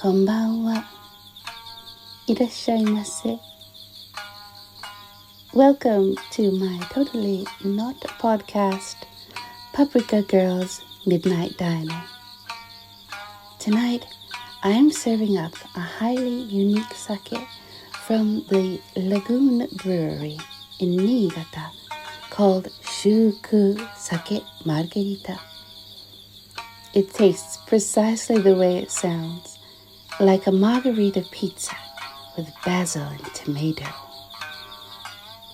こんばんは。いらっしゃいませ. Welcome to my totally not podcast, Paprika Girls Midnight Diner. Tonight, I'm serving up a highly unique sake from the Lagoon Brewery in Niigata called Shuku Sake Margarita. It tastes precisely the way it sounds, like a margarita pizza with basil and tomato.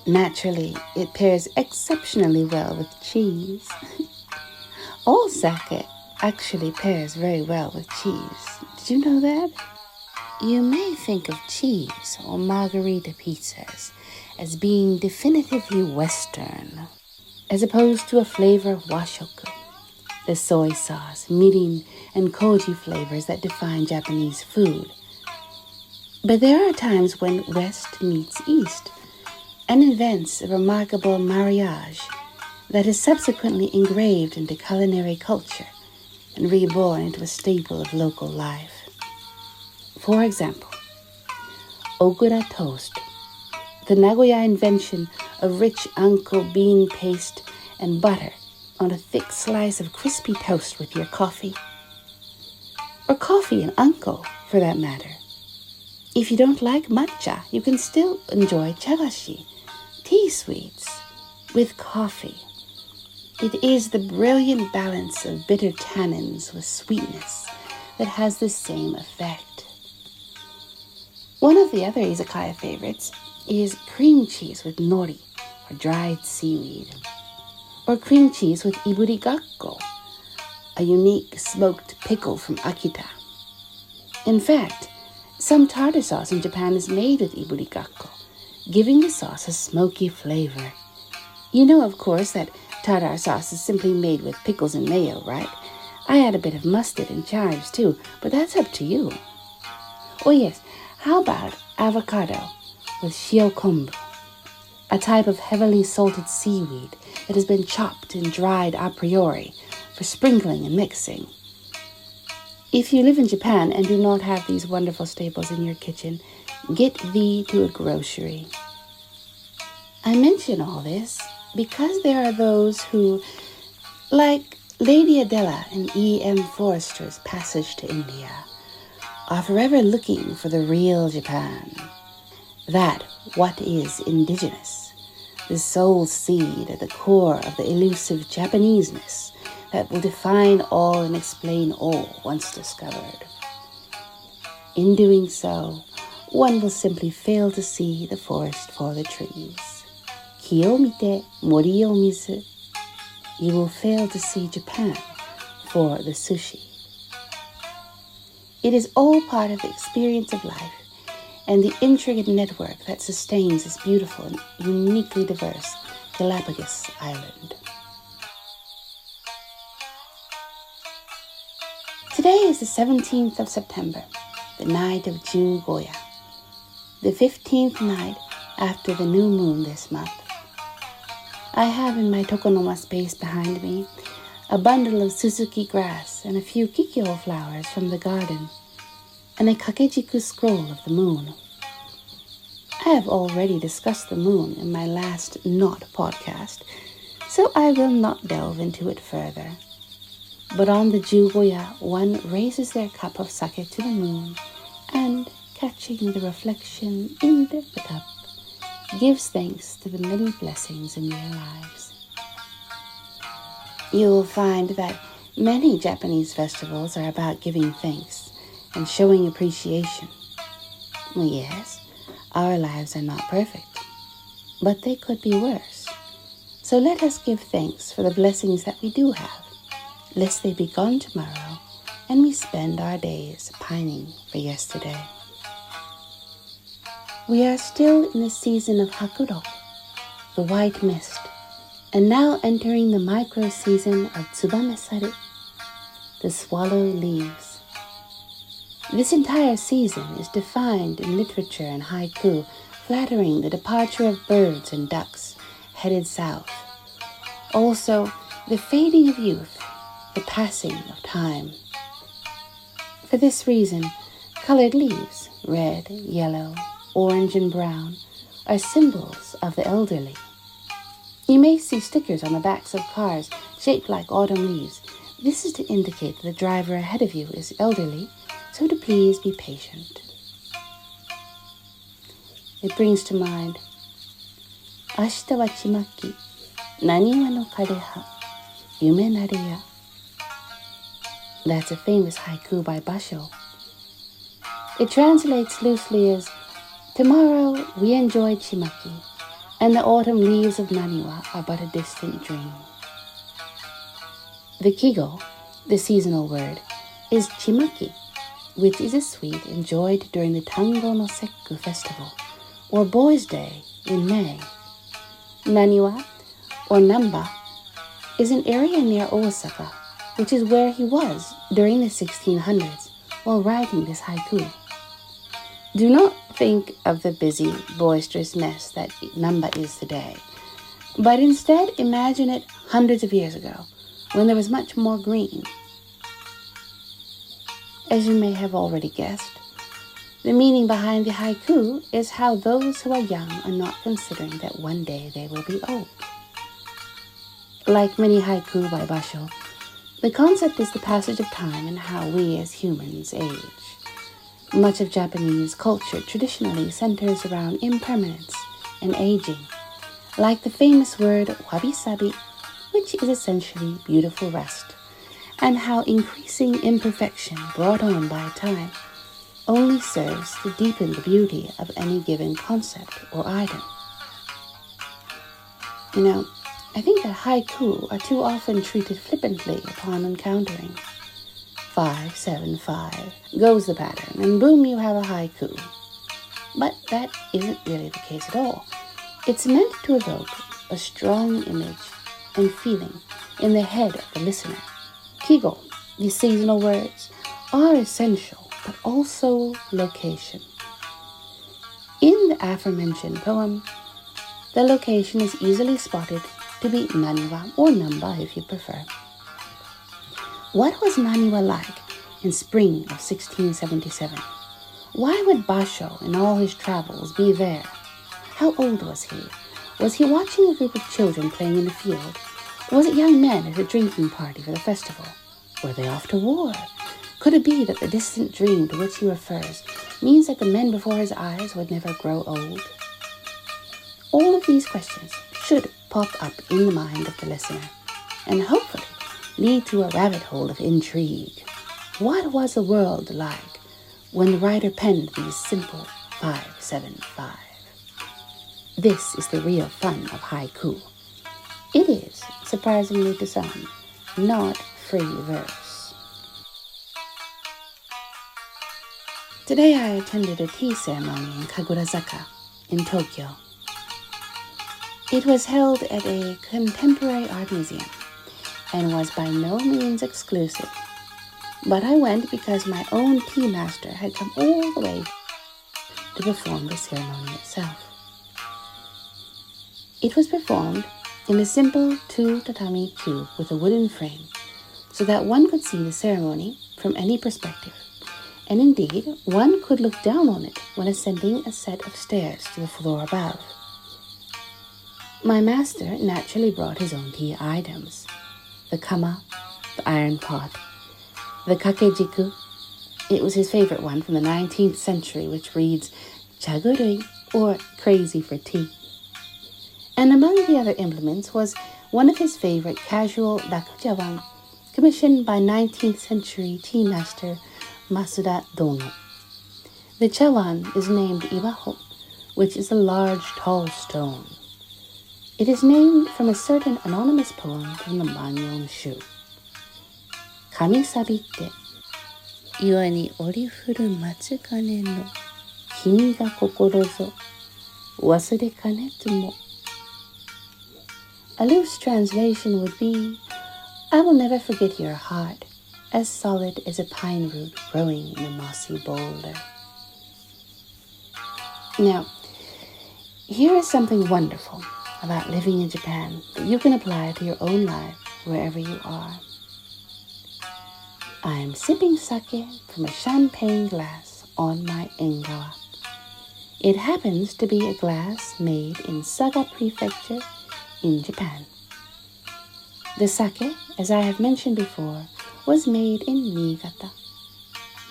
Naturally, it pairs exceptionally well with cheese. All sake actually pairs very well with cheese. Did you know that? You may think of cheese or margarita pizzas as being definitively Western, as opposed to a flavor of washoku, the soy sauce, mirin, and koji flavors that define Japanese food. But there are times when West meets East and invents a remarkable mariage that is subsequently engraved into culinary culture and reborn into a staple of local life. For example, okura toast, the Nagoya invention of rich anko bean paste and butter on a thick slice of crispy toast with your coffee. Or coffee and anko, for that matter. If you don't like matcha, you can still enjoy chagashi, tea sweets, with coffee. It is the brilliant balance of bitter tannins with sweetness that has the same effect. One of the other izakaya favorites is cream cheese with nori, or dried seaweed, or cream cheese with iburigakko, a unique smoked pickle from Akita. In fact, some tartar sauce in Japan is made with iburigakko, giving the sauce a smoky flavor. You know, of course, that tartar sauce is simply made with pickles and mayo, right? I add a bit of mustard and chives too, but that's up to you. Oh yes, how about avocado with shiokombu, a type of heavily salted seaweed that has been chopped and dried a priori for sprinkling and mixing. If you live in Japan and do not have these wonderful staples in your kitchen, get thee to a grocery. I mention all this because there are those who, like Lady Adela in E.M. Forster's Passage to India, are forever looking for the real Japan. That what is indigenous, the soul seed at the core of the elusive Japaneseness that will define all and explain all once discovered. In doing so, one will simply fail to see the forest for the trees. Ki o mite, mori o mizu. You will fail to see Japan for the sushi. It is all part of the experience of life and the intricate network that sustains this beautiful and uniquely diverse Galapagos island. Today is the 17th of September, the night of Jugoya, the 15th night after the new moon this month. I have in my tokonoma space behind me a bundle of Suzuki grass and a few kikyo flowers from the garden, and a kakejiku scroll of the moon. I have already discussed the moon in my last not podcast, so I will not delve into it further. But on the Jugoya, one raises their cup of sake to the moon and, catching the reflection in the cup, gives thanks to the many blessings in their lives. You will find that many Japanese festivals are about giving thanks and showing appreciation. Well, yes, our lives are not perfect, but they could be worse. So let us give thanks for the blessings that we do have, lest they be gone tomorrow and we spend our days pining for yesterday. We are still in the season of Hakuro, the white mist, and now entering the micro-season of Tsubamesaru, the swallow leaves. This entire season is defined in literature and haiku, flattering the departure of birds and ducks headed south. Also, the fading of youth, the passing of time. For this reason, Colored leaves, red, yellow, orange, and brown, are symbols of the elderly. You may see stickers on the backs of cars shaped like autumn leaves. This is to indicate that the driver ahead of you is elderly, so to please be patient. It brings to mind, Ashita wa chimaki, naniwa no kareha, yume nareya. That's a famous haiku by Basho. It translates loosely as, tomorrow we enjoy chimaki, and the autumn leaves of naniwa are but a distant dream. The kigo, the seasonal word, is chimaki, which is a sweet enjoyed during the Tango no Sekku festival, or Boys' Day in May. Naniwa, or Namba, is an area near Osaka, which is where he was during the 1600s while writing this haiku. Do not think of the busy, boisterous mess that Namba is today, but instead imagine it hundreds of years ago, when there was much more green. As you may have already guessed, the meaning behind the haiku is how those who are young are not considering that one day they will be old. Like many haiku by Basho, the concept is the passage of time and how we as humans age. Much of Japanese culture traditionally centers around impermanence and aging, like the famous word wabi-sabi, which is essentially beautiful rest, and how increasing imperfection brought on by time only serves to deepen the beauty of any given concept or item. I think that haiku are too often treated flippantly upon encountering. 5, 7, 5 goes the pattern, and boom, you have a haiku. But that isn't really the case at all. It's meant to evoke a strong image and feeling in the head of the listener. Kigo, the seasonal words, are essential, but also location. In the aforementioned poem, the location is easily spotted to be Naniwa, or Namba if you prefer. What was Naniwa like in spring of 1677? Why would Basho in all his travels be there? How old was he? Was he watching a group of children playing in the field? Was it young men at a drinking party for the festival? Were they off to war? Could it be that the distant dream to which he refers means that the men before his eyes would never grow old? All of these questions should pop up in the mind of the listener, and hopefully lead to a rabbit hole of intrigue. What was the world like when the writer penned these simple 5, 7, 5? This is the real fun of haiku. It is, surprisingly to some, not free verse. Today I attended a tea ceremony in Kagurazaka in Tokyo. It was held at a contemporary art museum and was by no means exclusive. But I went because my own tea master had come all the way to perform the ceremony itself. It was performed in a simple 2 tatami cube with a wooden frame, so that one could see the ceremony from any perspective, and indeed one could look down on it when ascending a set of stairs to the floor above. My master naturally brought his own tea items: the kama, the iron pot, the kakejiku. It was his favorite one from the 19th century, which reads chagurui, or crazy for tea. And among the other implements was one of his favorite casual rakujawan, commissioned by 19th century tea master Masuda Dono. The chawan is named Iwaho, which is a large tall stone. It is named from a certain anonymous poem from the Manyon Shu. Kami sabitte, iwa ni orifuru matsukane no, kimi ga kokoro zo, wasure kanetu mo. A loose translation would be, I will never forget your heart, as solid as a pine root growing in a mossy boulder. Now, here is something wonderful about living in Japan that you can apply to your own life wherever you are. I am sipping sake from a champagne glass on my engawa. It happens to be a glass made in Saga Prefecture in Japan. The sake, as I have mentioned before, was made in Niigata.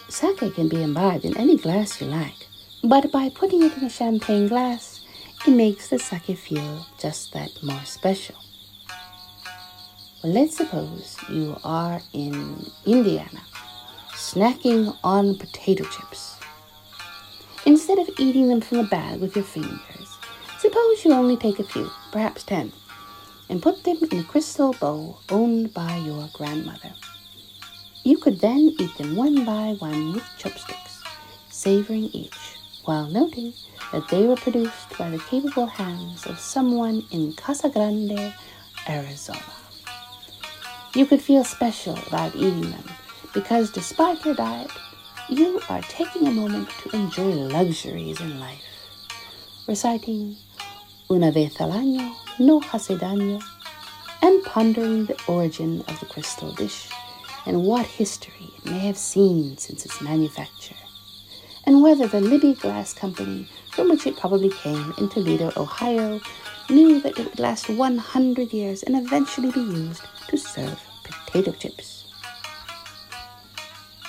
Sake can be imbibed in any glass you like, but by putting it in a champagne glass, it makes the sake feel just that more special. Well, let's suppose you are in Indiana, snacking on potato chips. Instead of eating them from the bag with your fingers, suppose you only take a few, perhaps 10, and put them in a crystal bowl owned by your grandmother. You could then eat them one by one with chopsticks, savoring each, while noting that they were produced by the capable hands of someone in Casa Grande, Arizona. You could feel special about eating them because despite your diet, you are taking a moment to enjoy luxuries in life, reciting Una vez al año no hace daño, and pondering the origin of the crystal dish and what history it may have seen since its manufacture, and whether the Libby Glass Company, from which it probably came in Toledo, Ohio, knew that it would last 100 years and eventually be used to serve potato chips.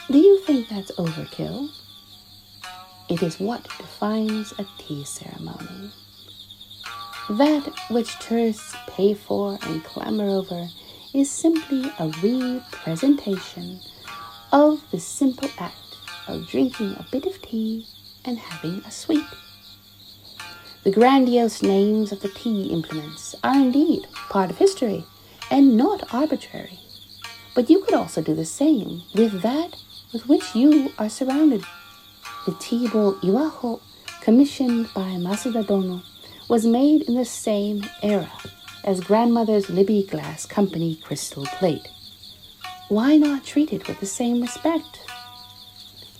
Do you think that's overkill? It is what defines a tea ceremony. That which tourists pay for and clamor over is simply a representation of the simple act of drinking a bit of tea and having a sweet. The grandiose names of the tea implements are indeed part of history and not arbitrary. But you could also do the same with that with which you are surrounded. The tea bowl Iwaho, commissioned by Masuda Dono, was made in the same era as grandmother's Libby Glass Company crystal plate. Why not treat it with the same respect?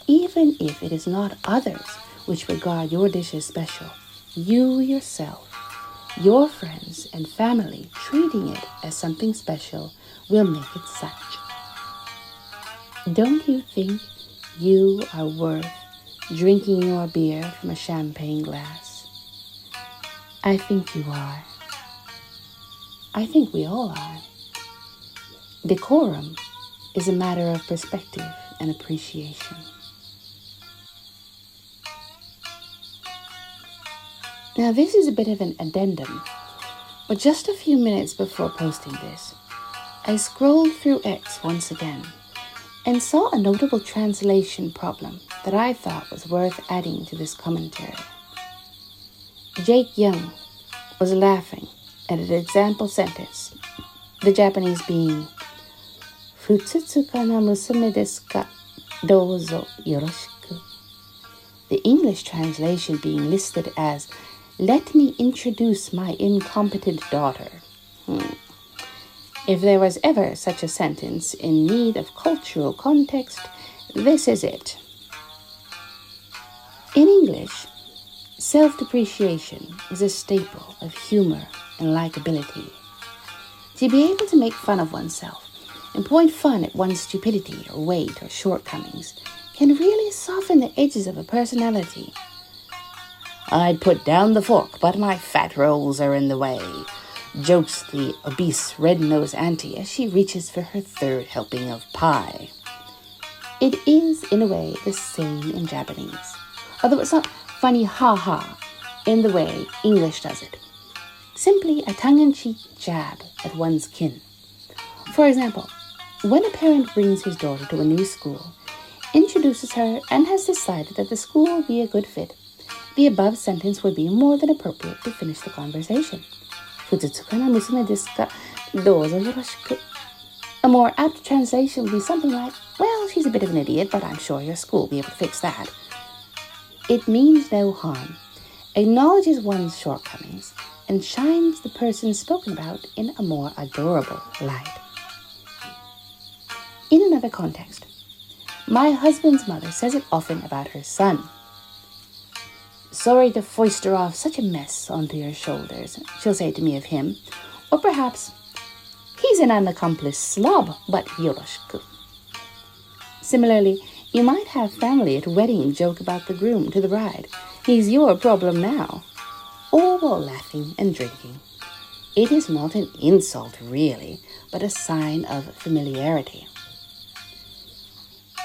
Even if it is not others which regard your dish as special, you yourself, your friends and family treating it as something special will make it such. Don't you think you are worth drinking your beer from a champagne glass? I think you are. I think we all are. Decorum is a matter of perspective and appreciation. Now this is a bit of an addendum, but just a few minutes before posting this, I scrolled through X once again and saw a notable translation problem that I thought was worth adding to this commentary. Jake Young was laughing at an example sentence, the Japanese being, Futsutsuka na musume desu ka? Douzo yoroshiku. The English translation being listed as, let me introduce my incompetent daughter. If there was ever such a sentence in need of cultural context, this is it. In English, self-depreciation is a staple of humor and likability. To be able to make fun of oneself and point fun at one's stupidity or weight or shortcomings can really soften the edges of a personality. I'd put down the fork, but my fat rolls are in the way, jokes the obese red-nosed auntie as she reaches for her third helping of pie. It is, in a way, the same in Japanese, although it's not funny ha-ha in the way English does it. Simply a tongue-in-cheek jab at one's kin. For example, when a parent brings his daughter to a new school, introduces her, and has decided that the school will be a good fit, the above sentence would be more than appropriate to finish the conversation. Futsutsuka na musume desu ka? Douzo yoroshiku. A more apt translation would be something like, well, she's a bit of an idiot, but I'm sure your school will be able to fix that. It means no harm, acknowledges one's shortcomings, and shines the person spoken about in a more adorable light. In another context, my husband's mother says it often about her son. Sorry to foister off such a mess onto your shoulders, she'll say to me of him, or perhaps, he's an unaccomplished slob, but yoroshiku. Similarly, You might have family at wedding joke about the groom to the bride. He's your problem now. All while laughing and drinking. It is not an insult, really, but a sign of familiarity.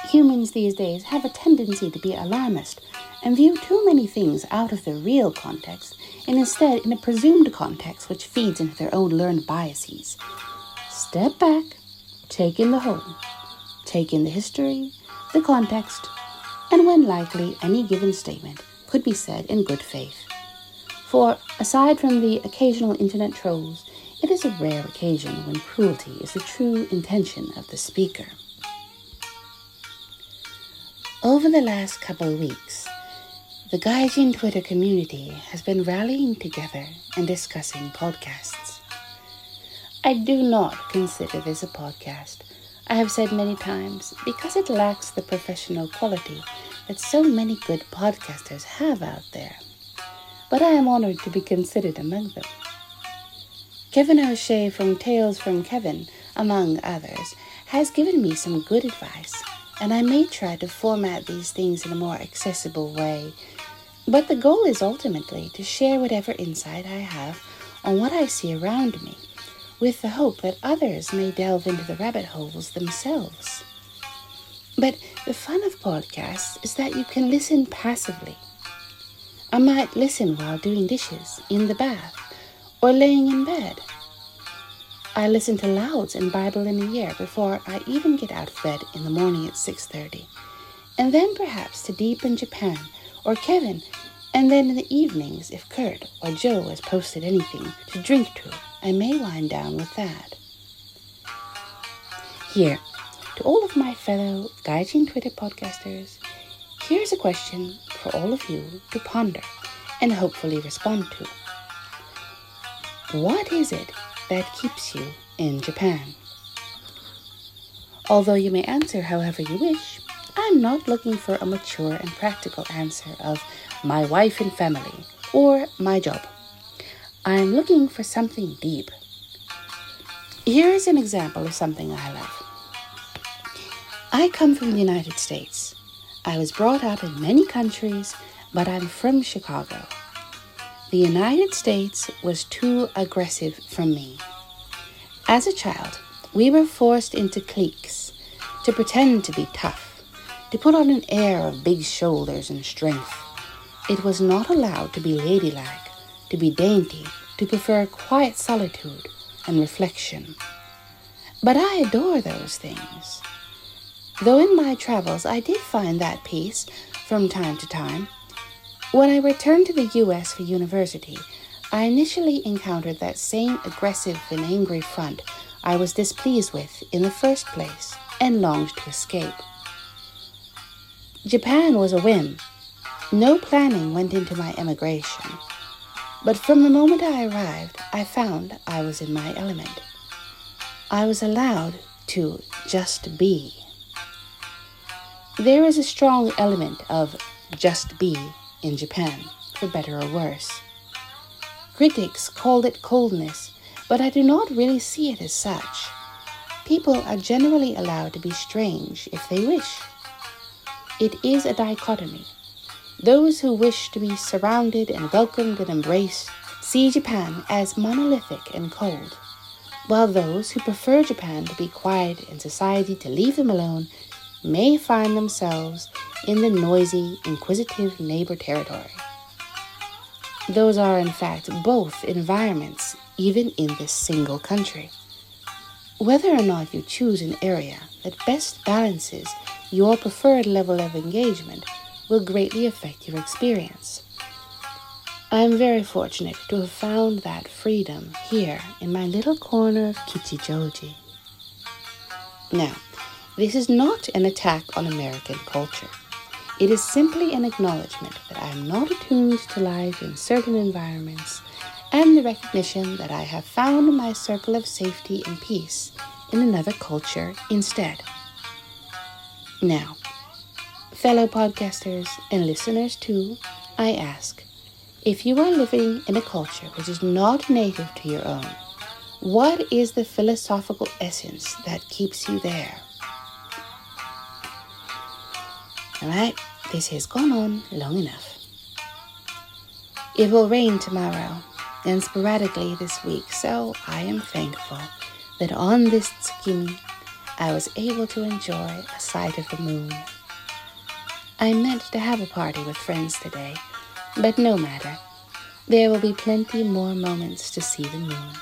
Humans these days have a tendency to be alarmist and view too many things out of their real context and instead in a presumed context which feeds into their own learned biases. Step back, take in the whole, take in the history, the context, and when likely, any given statement could be said in good faith. For, aside from the occasional internet trolls, it is a rare occasion when cruelty is the true intention of the speaker. Over the last couple of weeks, the Gaijin Twitter community has been rallying together and discussing podcasts. I do not consider this a podcast, I have said many times, because it lacks the professional quality that so many good podcasters have out there. But I am honored to be considered among them. Kevin O'Shea from Tales from Kevin, among others, has given me some good advice, and I may try to format these things in a more accessible way. But the goal is ultimately to share whatever insight I have on what I see around me, with the hope that others may delve into the rabbit holes themselves. But the fun of podcasts is that you can listen passively. I might listen while doing dishes, in the bath, or laying in bed. I listen to Louds and Bible in a Year before I even get out of bed in the morning at 6:30, and then perhaps to Deep in Japan, or Kevin, and then in the evenings, if Kurt or Joe has posted anything to drink to, I may wind down with that. Here, to all of my fellow Gaijin Twitter podcasters, here's a question for all of you to ponder and hopefully respond to. What is it that keeps you in Japan? Although you may answer however you wish, I'm not looking for a mature and practical answer of my wife and family or my job. I'm looking for something deep. Here is an example of something I love. I come from the United States. I was brought up in many countries, but I'm from Chicago. The United States was too aggressive for me. As a child, we were forced into cliques, to pretend to be tough, to put on an air of big shoulders and strength. It was not allowed to be ladylike, to be dainty, to prefer quiet solitude and reflection. But I adore those things. Though in my travels I did find that peace from time to time. When I returned to the U.S. for university, I initially encountered that same aggressive and angry front I was displeased with in the first place and longed to escape. Japan was a whim. No planning went into my emigration. But from the moment I arrived, I found I was in my element. I was allowed to just be. There is a strong element of just be in Japan, for better or worse. Critics called it coldness, but I do not really see it as such. People are generally allowed to be strange if they wish. It is a dichotomy. Those who wish to be surrounded and welcomed and embraced see Japan as monolithic and cold, while those who prefer Japan to be quiet and society to leave them alone may find themselves in the noisy, inquisitive neighbor territory. Those are, in fact, both environments, even in this single country. Whether or not you choose an area that best balances your preferred level of engagement will greatly affect your experience. I am very fortunate to have found that freedom here in my little corner of Kichijoji. Now, this is not an attack on American culture. It is simply an acknowledgement that I am not attuned to life in certain environments and the recognition that I have found my circle of safety and peace in another culture instead. Now, fellow podcasters and listeners too, I ask, if you are living in a culture which is not native to your own, what is the philosophical essence that keeps you there? Alright, this has gone on long enough. It will rain tomorrow and sporadically this week, so I am thankful that on this tsukimi I was able to enjoy a sight of the moon. I meant to have a party with friends today, but no matter. There will be plenty more moments to see the moon.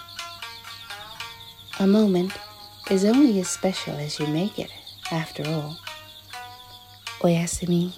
A moment is only as special as you make it, after all. Oyasumi.